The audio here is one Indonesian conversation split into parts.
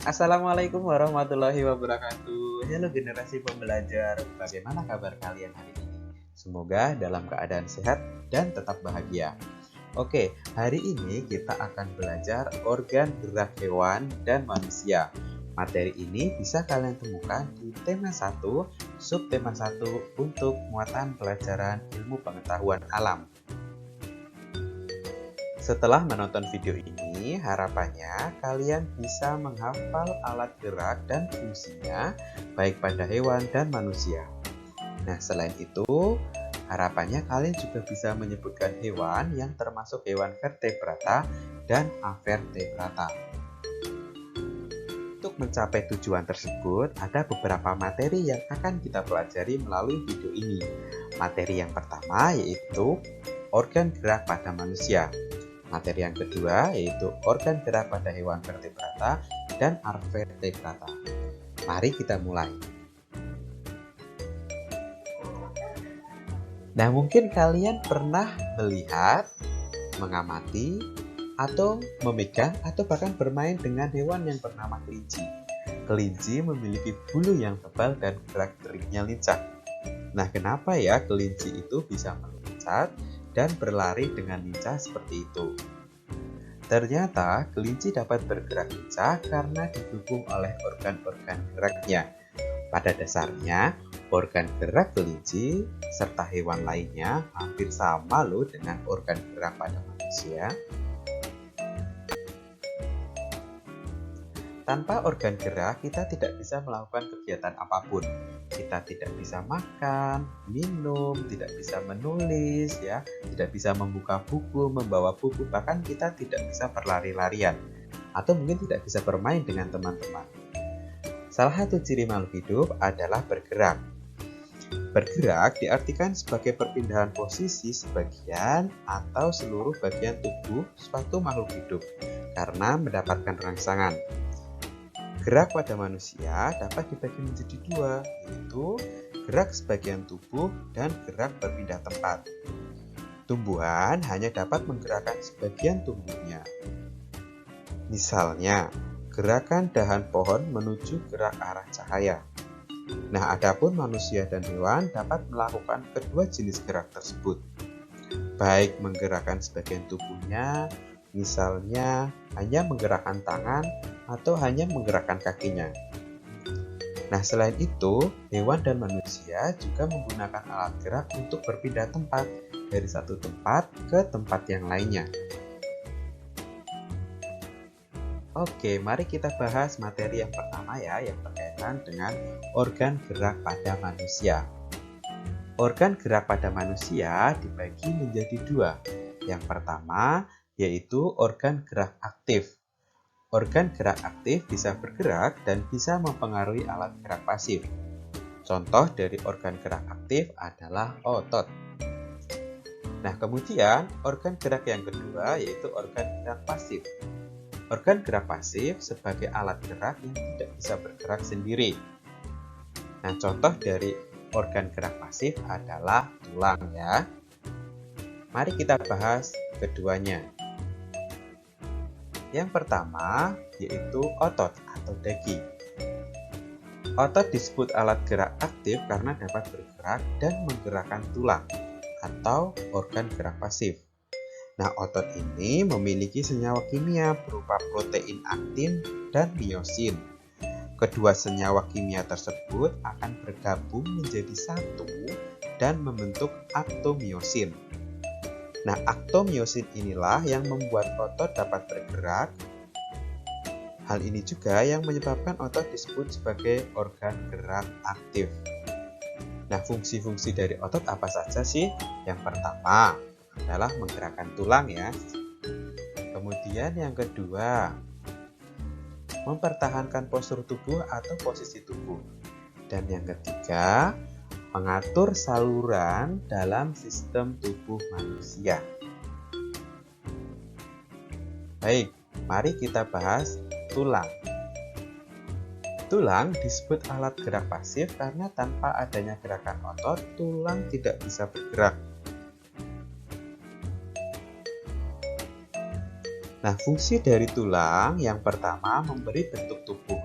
Assalamualaikum warahmatullahi wabarakatuh. Halo generasi pembelajar, bagaimana kabar kalian hari ini? Semoga dalam keadaan sehat dan tetap bahagia. Oke, hari ini kita akan belajar organ gerak hewan dan manusia. Materi ini bisa kalian temukan di tema 1, subtema 1 untuk muatan pelajaran ilmu pengetahuan alam. Setelah menonton video ini, harapannya kalian bisa menghafal alat gerak dan fungsinya baik pada hewan dan manusia. Nah, selain itu, harapannya kalian juga bisa menyebutkan hewan yang termasuk hewan vertebrata dan avertebrata. Untuk mencapai tujuan tersebut, ada beberapa materi yang akan kita pelajari melalui video ini. Materi yang pertama yaitu organ gerak pada manusia. Materi yang kedua yaitu organ gerak pada hewan vertebrata dan avertebrata. Mari kita mulai. Nah, mungkin kalian pernah melihat, mengamati, atau memegang atau bahkan bermain dengan hewan yang bernama kelinci. Kelinci memiliki bulu yang tebal dan gerak-geriknya lincah. Nah, kenapa ya kelinci itu bisa meloncat dan berlari dengan lincah seperti itu? Ternyata kelinci dapat bergerak lincah karena didukung oleh organ-organ geraknya. Pada dasarnya, organ gerak kelinci serta hewan lainnya hampir sama loh dengan organ gerak pada manusia. Tanpa organ gerak, kita tidak bisa melakukan kegiatan apapun. Kita tidak bisa makan, minum, tidak bisa menulis, tidak bisa membuka buku, membawa buku, bahkan kita tidak bisa berlari-larian, atau mungkin tidak bisa bermain dengan teman-teman. Salah satu ciri makhluk hidup adalah bergerak. Bergerak diartikan sebagai perpindahan posisi sebagian atau seluruh bagian tubuh suatu makhluk hidup karena mendapatkan rangsangan. Gerak pada manusia dapat dibagi menjadi dua, yaitu gerak sebagian tubuh dan gerak berpindah tempat. Tumbuhan hanya dapat menggerakkan sebagian tubuhnya. Misalnya, gerakan dahan pohon menuju gerak arah cahaya. Nah, adapun manusia dan hewan dapat melakukan kedua jenis gerak tersebut, baik menggerakkan sebagian tubuhnya, misalnya hanya menggerakkan tangan atau hanya menggerakkan kakinya. Nah, selain itu, hewan dan manusia juga menggunakan alat gerak untuk berpindah tempat dari satu tempat ke tempat yang lainnya. Oke, mari kita bahas materi yang pertama yang berkaitan dengan organ gerak pada manusia. Organ gerak pada manusia dibagi menjadi dua. Yang pertama yaitu organ gerak aktif. Organ gerak aktif bisa bergerak dan bisa mempengaruhi alat gerak pasif. Contoh dari organ gerak aktif adalah otot. Nah, kemudian organ gerak yang kedua yaitu organ gerak pasif. Organ gerak pasif sebagai alat gerak yang tidak bisa bergerak sendiri. Nah, contoh dari organ gerak pasif adalah tulang ya. Mari kita bahas keduanya. Yang pertama yaitu otot atau daging. Otot disebut alat gerak aktif karena dapat bergerak dan menggerakkan tulang atau organ gerak pasif. Nah, otot ini memiliki senyawa kimia berupa protein aktin dan miosin. Kedua senyawa kimia tersebut akan bergabung menjadi satu dan membentuk aktomiosin. Nah, aktomiosin inilah yang membuat otot dapat bergerak. Hal ini juga yang menyebabkan otot disebut sebagai organ gerak aktif. Nah, fungsi-fungsi dari otot apa saja sih? Yang pertama adalah menggerakkan tulang ya. Kemudian yang kedua, mempertahankan postur tubuh atau posisi tubuh. Dan yang ketiga, mengatur saluran dalam sistem tubuh manusia. Baik, mari kita bahas tulang. Tulang disebut alat gerak pasif karena tanpa adanya gerakan otot, tulang tidak bisa bergerak. Nah, fungsi dari tulang yang pertama memberi bentuk tubuh.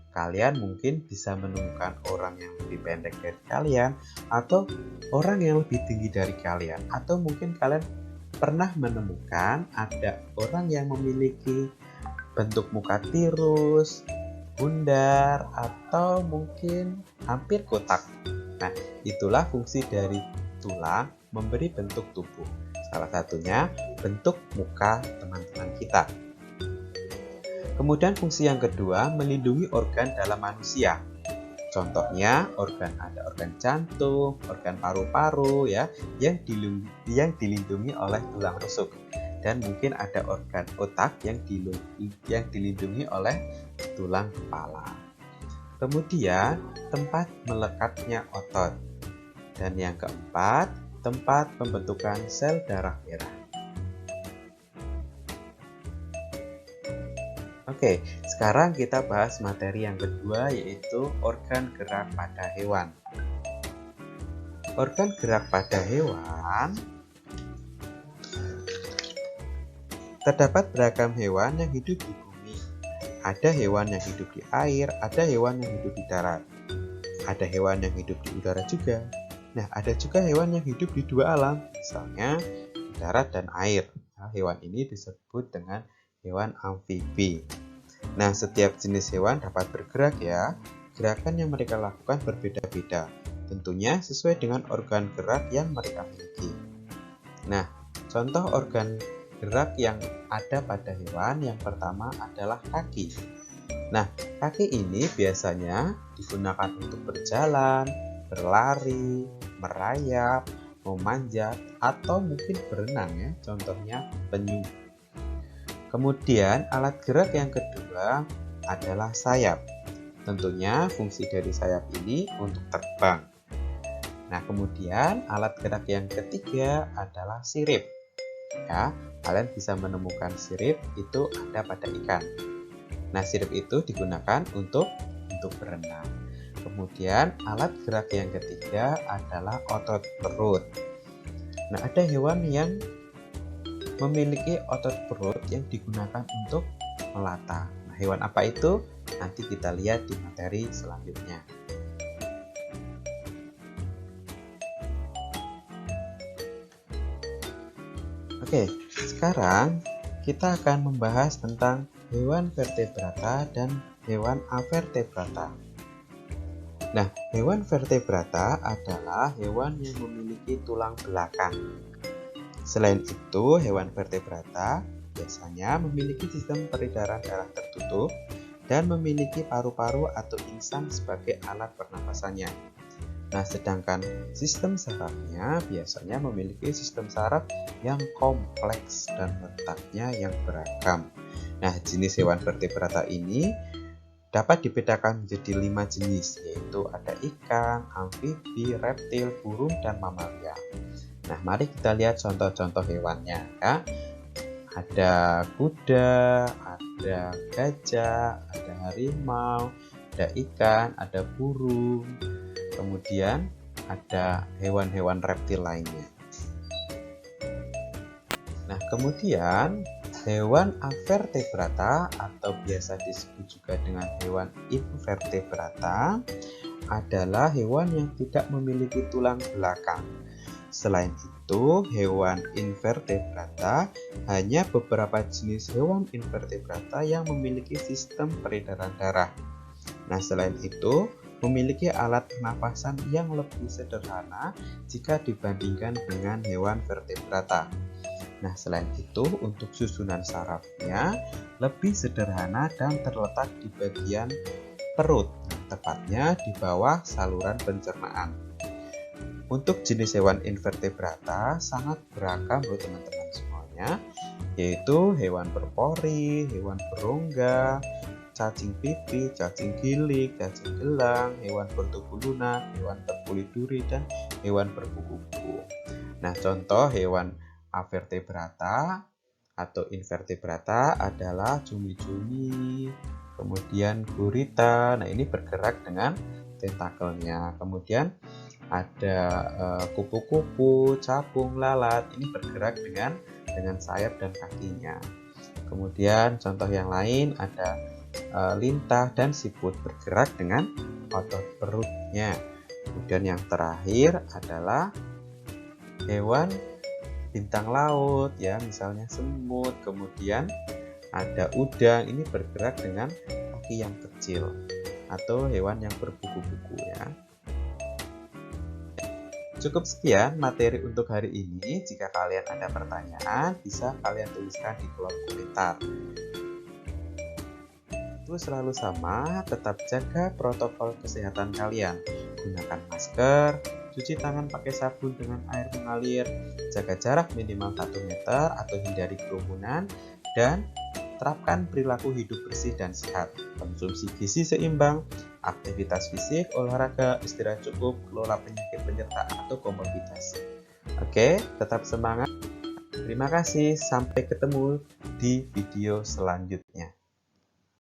Kalian mungkin bisa menemukan orang yang lebih pendek dari kalian, atau orang yang lebih tinggi dari kalian, atau mungkin kalian pernah menemukan ada orang yang memiliki bentuk muka tirus, bundar, atau mungkin hampir kotak. Nah, itulah fungsi dari tulang memberi bentuk tubuh. Salah satunya bentuk muka teman-teman kita. Kemudian fungsi yang kedua melindungi organ dalam manusia. Contohnya ada organ jantung, organ paru-paru ya yang dilindungi oleh tulang rusuk. Dan mungkin ada organ otak yang dilindungi oleh tulang kepala. Kemudian tempat melekatnya otot. Dan yang keempat, tempat pembentukan sel darah merah. Oke, sekarang kita bahas materi yang kedua, yaitu organ gerak pada hewan. Organ gerak pada hewan, terdapat beragam hewan yang hidup di bumi. Ada hewan yang hidup di air, ada hewan yang hidup di darat. Ada hewan yang hidup di udara juga. Nah, ada juga hewan yang hidup di dua alam, misalnya di darat dan air. Nah, hewan ini disebut dengan hewan amfibi. Nah, setiap jenis hewan dapat bergerak ya. Gerakan yang mereka lakukan berbeda-beda. Tentunya sesuai dengan organ gerak yang mereka miliki. Nah, contoh organ gerak yang ada pada hewan yang pertama adalah kaki. Nah, kaki ini biasanya digunakan untuk berjalan, berlari, merayap, memanjat, atau mungkin berenang ya. Contohnya penyu. Kemudian alat gerak yang kedua adalah sayap. Tentunya fungsi dari sayap ini untuk terbang. Nah, kemudian alat gerak yang ketiga adalah sirip. Ya, kalian bisa menemukan sirip itu ada pada ikan. Nah, sirip itu digunakan untuk berenang. Kemudian alat gerak yang ketiga adalah otot perut. Nah, ada hewan yang memiliki otot perut yang digunakan untuk melata. Nah, hewan apa itu? Nanti kita lihat di materi selanjutnya. Oke, sekarang kita akan membahas tentang hewan vertebrata dan hewan avertebrata. Nah, hewan vertebrata adalah hewan yang memiliki tulang belakang. Selain itu, hewan vertebrata biasanya memiliki sistem peredaran darah tertutup dan memiliki paru-paru atau insang sebagai alat pernapasannya. Nah, sedangkan sistem sarafnya biasanya memiliki sistem saraf yang kompleks dan letaknya yang beragam. Nah, jenis hewan vertebrata ini dapat dibedakan menjadi 5 jenis, yaitu ada ikan, amfibi, reptil, burung, dan mamalia. Nah, mari kita lihat contoh-contoh hewannya ya. Ada kuda, ada gajah, ada harimau, ada ikan, ada burung. Kemudian ada hewan-hewan reptil lainnya. Nah, kemudian hewan avertebrata atau biasa disebut juga dengan hewan invertebrata adalah hewan yang tidak memiliki tulang belakang. Selain itu, hewan invertebrata hanya beberapa jenis hewan invertebrata yang memiliki sistem peredaran darah. Nah, selain itu, memiliki alat pernapasan yang lebih sederhana jika dibandingkan dengan hewan vertebrata. Nah, selain itu, untuk susunan sarafnya lebih sederhana dan terletak di bagian perut, tepatnya di bawah saluran pencernaan. Untuk jenis hewan invertebrata sangat beragam loh teman-teman semuanya, yaitu hewan berpori, hewan berongga, cacing pipih, cacing gilik, cacing gelang, hewan bertubuh lunak, hewan berkulit duri, dan hewan berkuku-kuku. Nah, contoh hewan avertebrata atau invertebrata adalah cumi-cumi, kemudian gurita. Nah, ini bergerak dengan tentakelnya. Kemudian ada kupu-kupu, capung, lalat. Ini bergerak dengan sayap dan kakinya. Kemudian contoh yang lain ada lintah dan siput bergerak dengan otot perutnya. Kemudian yang terakhir adalah hewan bintang laut ya, misalnya semut. Kemudian ada udang, ini bergerak dengan kaki yang kecil, atau hewan yang berkuku-kuku ya. Cukup sekian materi untuk hari ini. Jika kalian ada pertanyaan, bisa kalian tuliskan di kolom komentar. Itu selalu sama, tetap jaga protokol kesehatan kalian. Gunakan masker, cuci tangan pakai sabun dengan air mengalir, jaga jarak minimal 1 meter atau hindari kerumunan, dan terapkan perilaku hidup bersih dan sehat. Konsumsi gizi seimbang, aktivitas fisik, olahraga, istirahat cukup, kelola penyakit penyerta atau komorbiditas. Oke, tetap semangat. Terima kasih, sampai ketemu di video selanjutnya.